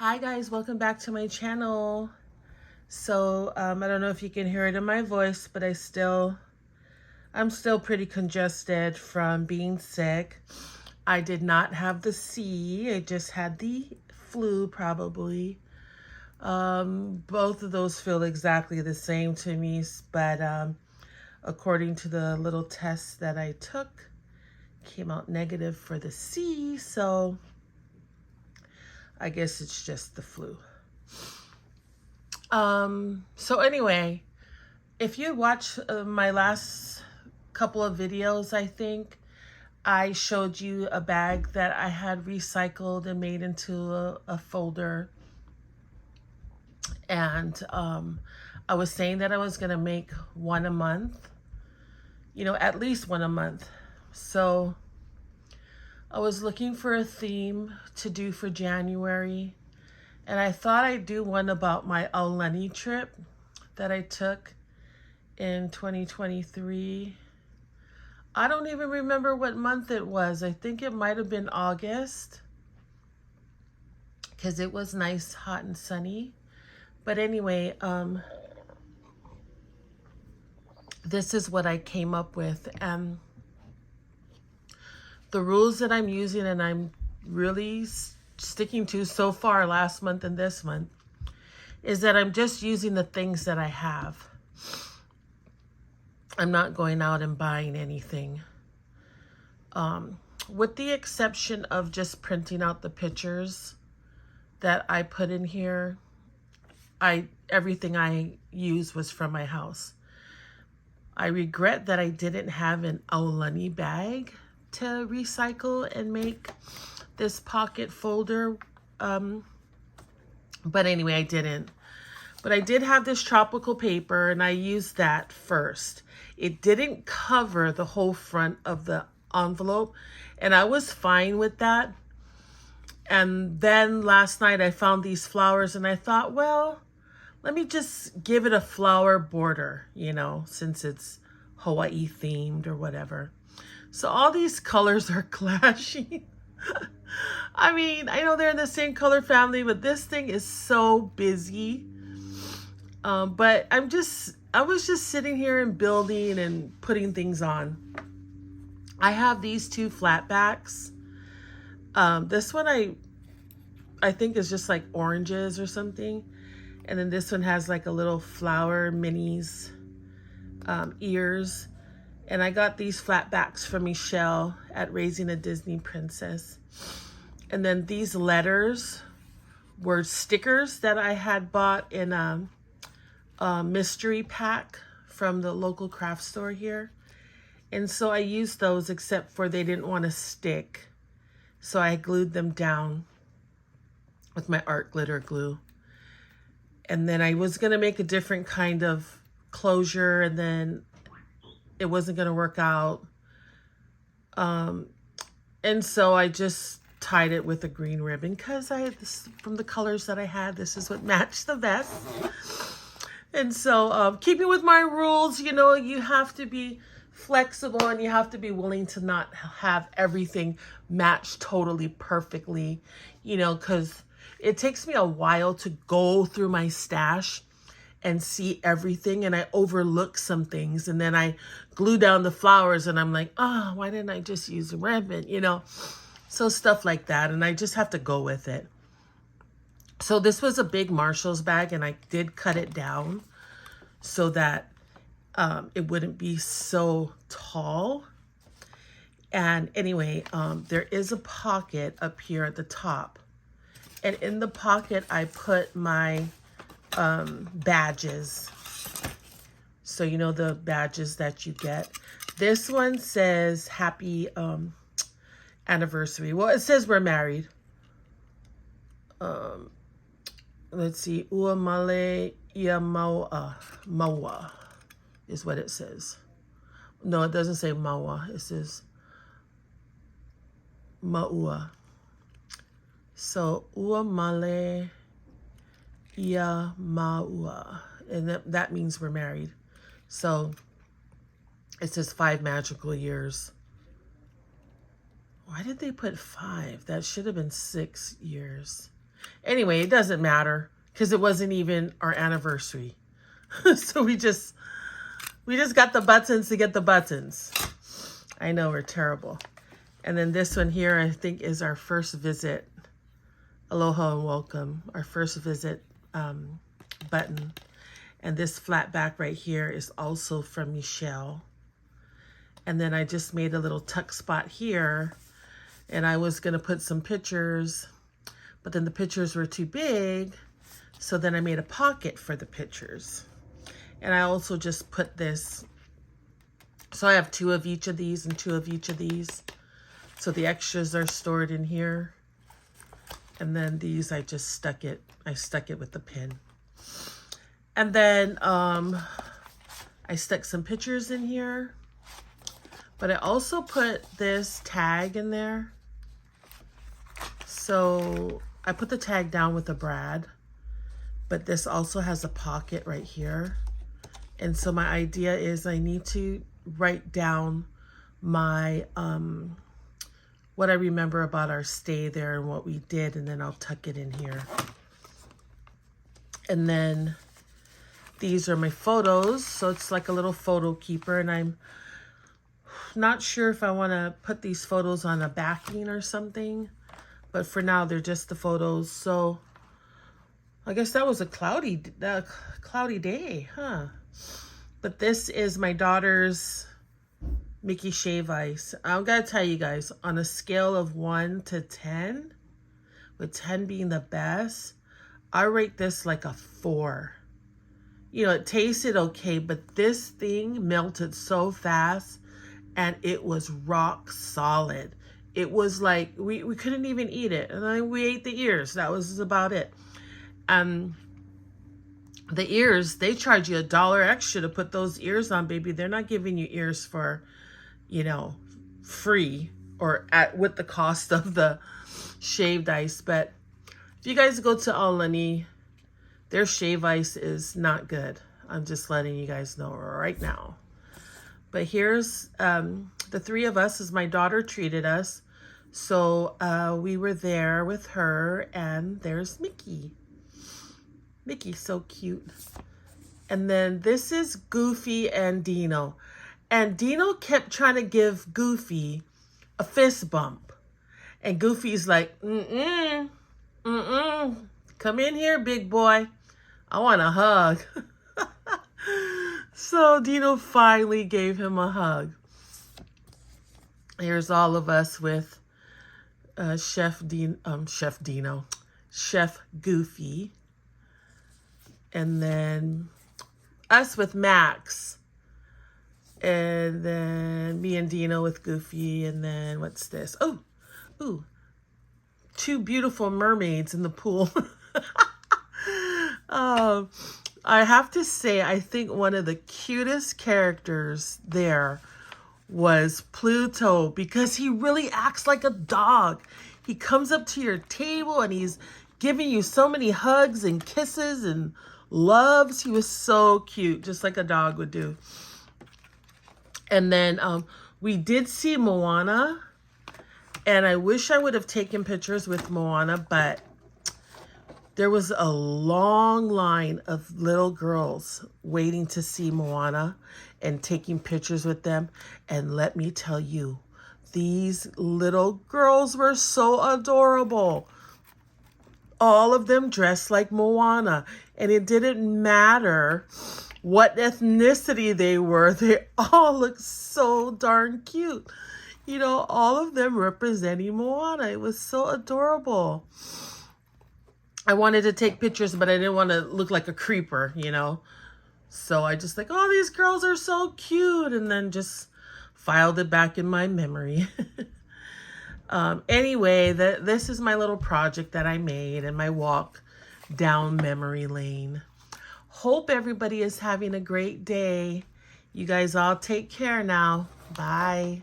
Hi guys, welcome back to my channel. I don't know if you can hear it in my voice, but I'm still pretty congested from being sick. I did not have the C, I just had the flu probably. Both of those feel exactly the same to me, but according to the little test that I took, came out negative for the C, so I guess it's just the flu. So anyway, if you watch my last couple of videos, I think I showed you a bag that I had recycled and made into a folder. And I was saying that I was going to make one a month, at least one a month. So I was looking for a theme to do for January. And I thought I'd do one about my Aulani trip that I took in 2023. I don't even remember what month it was. I think it might have been August because it was nice, hot and sunny. But anyway, this is what I came up with. And the rules that I'm using and I'm really sticking to so far last month and this month is that I'm just using the things that I have. I'm not going out and buying anything. With the exception of just printing out the pictures that I put in here, everything I used was from my house. I regret that I didn't have an Aulani bag to recycle and make this pocket folder. But anyway, I didn't. But I did have this tropical paper and I used that first. It didn't cover the whole front of the envelope and I was fine with that. And then last night I found these flowers and I thought, well, let me just give it a flower border, since it's Hawaii themed or whatever. So all these colors are clashing. I mean, I know they're in the same color family, but this thing is so busy. But I was just sitting here and building and putting things on. I have these two flat backs. This one I think is just like oranges or something. And then this one has like a little flower minis, ears. And I got these flat backs from Michelle at Raising a Disney Princess. And then these letters were stickers that I had bought in a mystery pack from the local craft store here. And so I used those, except for they didn't want to stick. So I glued them down with my art glitter glue. And then I was going to make a different kind of closure, and then it wasn't going to work out. And so I just tied it with a green ribbon because I had this from the colors that I had. This is what matched the best. And so keeping with my rules, you have to be flexible and you have to be willing to not have everything match totally perfectly, because it takes me a while to go through my stash and see everything, and I overlook some things, and then I glue down the flowers and I'm like, oh, why didn't I just use a ribbon, so stuff like that, and I just have to go with it. So this was a big Marshall's bag, and I did cut it down so that it wouldn't be so tall. And anyway, there is a pocket up here at the top. And in the pocket, I put my badges. So, the badges that you get. This one says happy anniversary. Well, it says we're married. Let's see. Uamale ia maua is what it says. No, it doesn't say maua. It says maua. So, uamale ia maua. And that means we're married. So, it says 5 magical years. Why did they put 5? That should have been 6 years. Anyway, it doesn't matter because it wasn't even our anniversary. So we just got the buttons to get the buttons. I know, we're terrible. And then this one here, I think, is our first visit. Aloha and welcome. Our first visit button. And this flat back right here is also from Michelle. And then I just made a little tuck spot here. And I was going to put some pictures, but then the pictures were too big. So then I made a pocket for the pictures. And I also just put this. So I have 2 of each of these and 2 of each of these. So the extras are stored in here. And then these, I just stuck it. I stuck it with the pin. And then I stuck some pictures in here. But I also put this tag in there. So I put the tag down with a brad. But this also has a pocket right here. And so my idea is I need to write down my what I remember about our stay there and what we did, and then I'll tuck it in here. And then these are my photos, so it's like a little photo keeper, and I'm not sure if I want to put these photos on a backing or something, but for now they're just the photos. So I guess that was a cloudy day, huh? But this is my daughter's Mickey Shave Ice. I've got to tell you guys, on a scale of 1 to 10, with 10 being the best, I rate this like a 4. You know, it tasted okay, but this thing melted so fast and it was rock solid. It was like, we couldn't even eat it. And then we ate the ears. That was about it. The ears, they charge you $1 extra to put those ears on, baby. They're not giving you ears for, you know, free or with the cost of the shaved ice. But if you guys go to Aulani, their shave ice is not good. I'm just letting you guys know right now. But here's the 3 of us as my daughter treated us. So we were there with her, and there's Mickey. Mickey's so cute. And then this is Goofy and Dino. And Dino kept trying to give Goofy a fist bump. And Goofy's like, come in here, big boy. I want a hug. So Dino finally gave him a hug. Here's all of us with Chef Goofy. And then us with Max. And then me and Dino with Goofy. And then what's this? Oh, 2 beautiful mermaids in the pool. I have to say, I think one of the cutest characters there was Pluto, because he really acts like a dog. He comes up to your table and he's giving you so many hugs and kisses and loves. He was so cute, just like a dog would do. And then we did see Moana, and I wish I would have taken pictures with Moana, but there was a long line of little girls waiting to see Moana and taking pictures with them. And let me tell you, these little girls were so adorable. All of them dressed like Moana, and it didn't matter what ethnicity they were. They all looked so darn cute. You know, all of them representing Moana. It was so adorable. I wanted to take pictures, but I didn't want to look like a creeper, you know. So I just like, oh, these girls are so cute. And then just filed it back in my memory. Anyway, this is my little project that I made and my walk down memory lane. Hope everybody is having a great day. You guys all take care now. Bye.